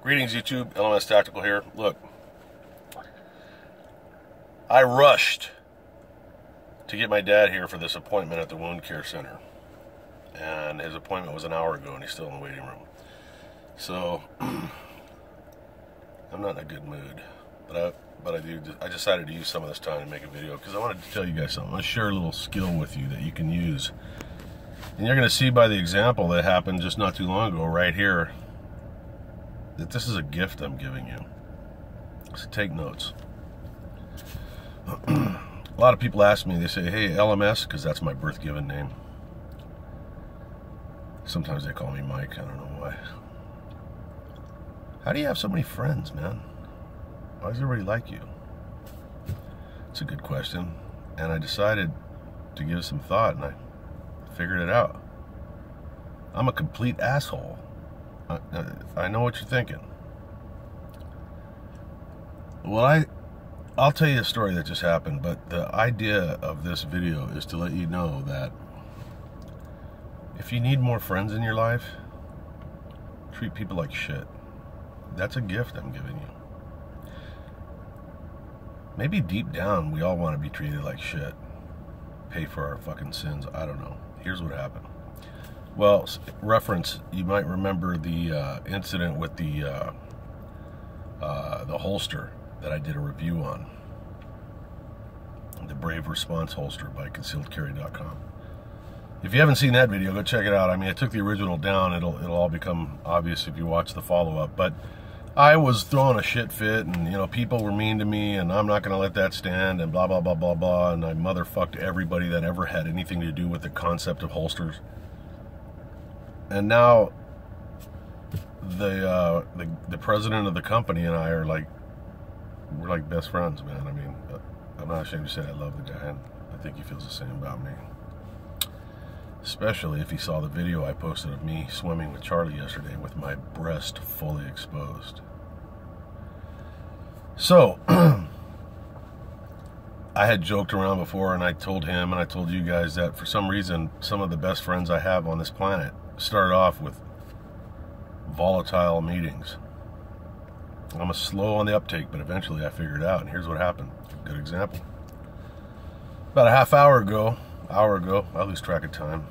Greetings, YouTube. LMS Tactical here. Look, I rushed to get my dad here for this appointment at the wound care center, and his appointment was an hour ago, and he's still in the waiting room. So I'm not in a good mood, but I decided to use some of this time to make a video because I wanted to tell you guys something. I want to share a little skill with you that you can use, and you're going to see by the example that happened just not too long ago right here that this is a gift I'm giving you. So take notes. A lot of people ask me, they say, hey, LMS, because that's my birth given name. Sometimes they call me Mike, I don't know why. How do you have so many friends, man? Why does everybody like you? It's a good question. And I decided to give it some thought, and I figured it out. I'm a complete asshole. I know what you're thinking. Well, I'll tell you a story that just happened, but the idea of this video is to let you know that if you need more friends in your life, treat people like shit. That's a gift I'm giving you. Maybe deep down, we all want to be treated like shit. Pay for our fucking sins. I don't know. Here's what happened. Well, reference, you might remember the incident with the holster that I did a review on. The Brave Response holster by concealedcarry.com. If you haven't seen that video, go check it out. I mean, I took the original down. It'll all become obvious if you watch the follow-up. But I was throwing a shit fit, and, you know, people were mean to me, and I'm not going to let that stand, and blah, blah, blah, blah, blah. And I motherfucked everybody that ever had anything to do with the concept of holsters. And now the president of the company and I are like, we're like best friends, man. I mean, I'm not ashamed to say I love the guy, and I think he feels the same about me. Especially if he saw the video I posted of me swimming with Charlie yesterday with my breast fully exposed. So, I had joked around before, and I told him and I told you guys that for some reason, some of the best friends I have on this planet started off with volatile meetings. I'm slow on the uptake, but eventually I figured it out, and here's what happened. A good example. About a half hour ago, I lose track of time,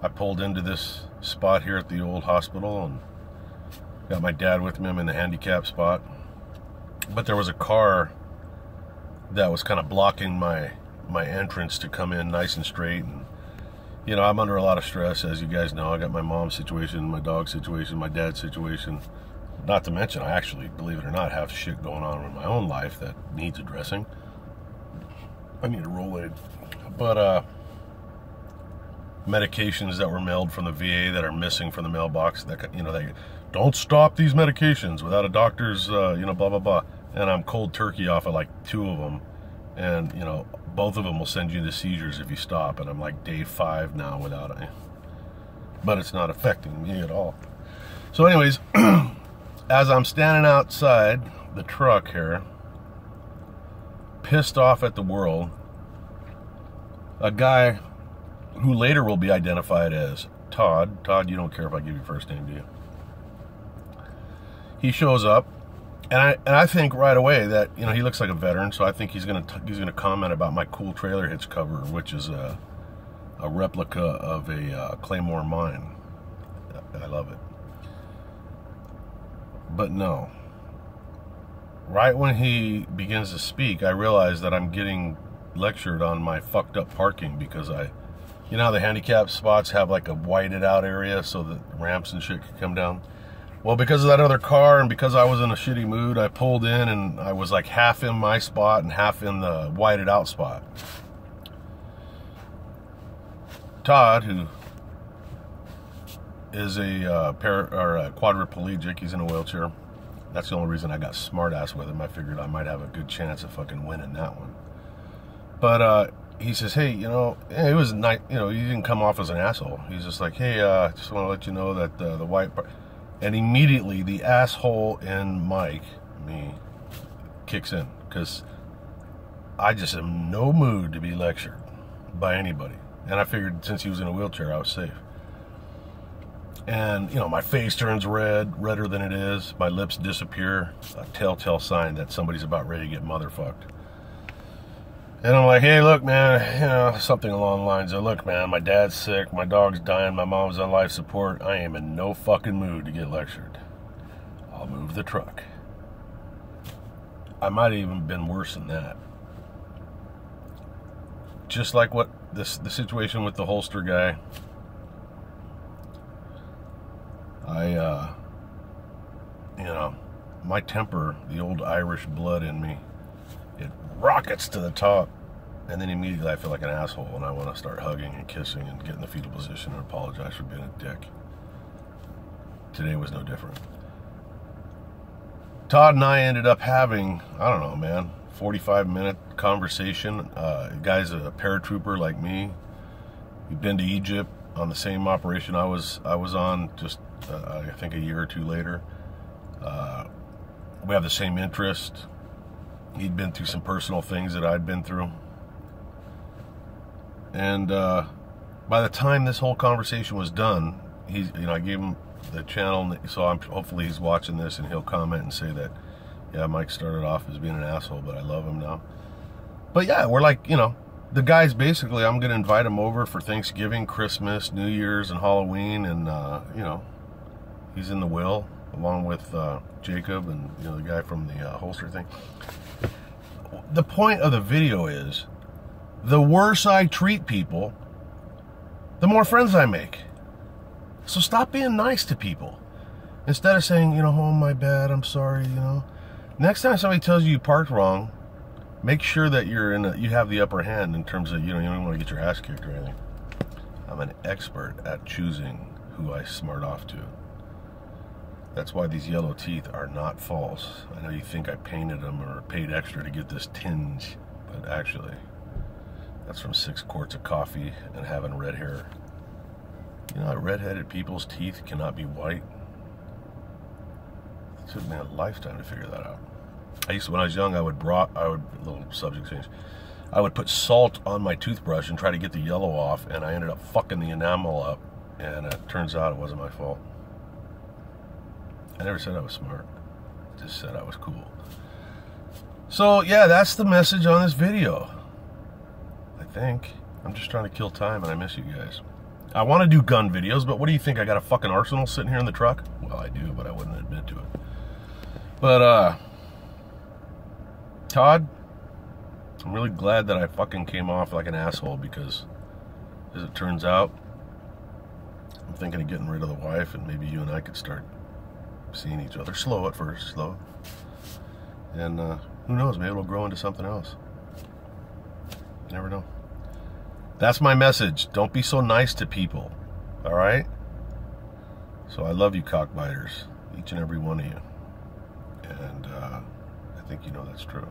I pulled into this spot here at the old hospital and got my dad with me. I'm in the handicap spot. But there was a car that was kind of blocking my entrance to come in nice and straight. And, you know, I'm under a lot of stress, as you guys know. I got my mom's situation, my dog's situation, my dad's situation. Not to mention, I actually, believe it or not, have shit going on in my own life that needs addressing. I need a Rolade. But, medications that were mailed from the VA that are missing from the mailbox, that, you know, they don't stop these medications without a doctor's, you know, blah, blah, blah. And I'm cold turkey off of like 2 of them. And, you know, both of them will send you into seizures if you stop. And I'm like day 5 now without it. But it's not affecting me at all. So anyways, as I'm standing outside the truck here, pissed off at the world, a guy who later will be identified as Todd. Todd, you don't care if I give you first name, do you? He shows up, and I think right away that, you know, he looks like a veteran, so I think he's gonna comment about my cool trailer hitch cover, which is a replica of a Claymore mine. I love it. But no. Right when he begins to speak, I realize that I'm getting lectured on my fucked up parking because you know how the handicap spots have like a whited out area so that ramps and shit can come down? Well, because of that other car and because I was in a shitty mood, I pulled in and I was like half in my spot and half in the whited out spot. Todd, who is a quadriplegic, he's in a wheelchair. That's the only reason I got smart ass with him. I figured I might have a good chance of fucking winning that one. But he says, hey, you know, it was nice, you know, he didn't come off as an asshole. He's just like, hey, just want to let you know that the white part, and immediately the asshole in Mike, me, kicks in, because I just am in no mood to be lectured by anybody. And I figured since he was in a wheelchair, I was safe. And, you know, my face turns red, redder than it is. My lips disappear. A telltale sign that somebody's about ready to get motherfucked. And I'm like, hey, look, man, you know, something along the lines of, look, man, my dad's sick, my dog's dying, my mom's on life support. I am in no fucking mood to get lectured. I'll move the truck. I might have even been worse than that. Just like what the situation with the holster guy. You know, my temper, the old Irish blood in me, it rockets to the top, and then immediately I feel like an asshole and I want to start hugging and kissing and get in the fetal position and apologize for being a dick. Today was no different. Todd and I ended up having, I don't know, man, 45-minute conversation. Guy's a paratrooper like me. We've been to Egypt on the same operation I was on just I think a year or two later. We have the same interest. He'd been through some personal things that I'd been through. And by the time this whole conversation was done, I gave him the channel, so hopefully he's watching this and he'll comment and say that, yeah, Mike started off as being an asshole, but I love him now. But yeah, we're like, you know, the guy's basically, I'm going to invite him over for Thanksgiving, Christmas, New Year's, and Halloween, and, you know, he's in the will, along with Jacob and, you know, the guy from the holster thing. The point of the video is, the worse I treat people, the more friends I make. So stop being nice to people. Instead of saying, you know, oh, my bad, I'm sorry, you know. Next time somebody tells you parked wrong, make sure that you have the upper hand in terms of, you know, you don't want to get your ass kicked or anything. I'm an expert at choosing who I smart off to. That's why these yellow teeth are not false. I know you think I painted them or paid extra to get this tinge, but actually, that's from 6 quarts of coffee and having red hair. You know, redheaded people's teeth cannot be white. It took me a lifetime to figure that out. When I was young, little subject change. I would put salt on my toothbrush and try to get the yellow off, and I ended up fucking the enamel up, and it turns out it wasn't my fault. I never said I was smart. I just said I was cool. So, yeah, that's the message on this video. I think. I'm just trying to kill time, and I miss you guys. I want to do gun videos, but what do you think? I got a fucking arsenal sitting here in the truck? Well, I do, but I wouldn't admit to it. But, Todd, I'm really glad that I fucking came off like an asshole, because, as it turns out, I'm thinking of getting rid of the wife, and maybe you and I could start seeing each other. Slow at first, slow. And, who knows, maybe it'll grow into something else. You never know. That's my message. Don't be so nice to people. All right? So I love you, cockbiters. Each and every one of you. And I think you know that's true.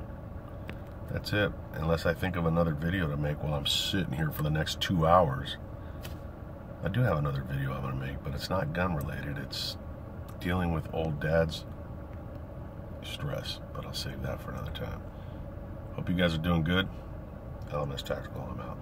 That's it. Unless I think of another video to make while I'm sitting here for the next 2 hours. I do have another video I'm going to make, but it's not gun related. It's dealing with old dad's stress. But I'll save that for another time. Hope you guys are doing good. LMS Tactical, I'm out.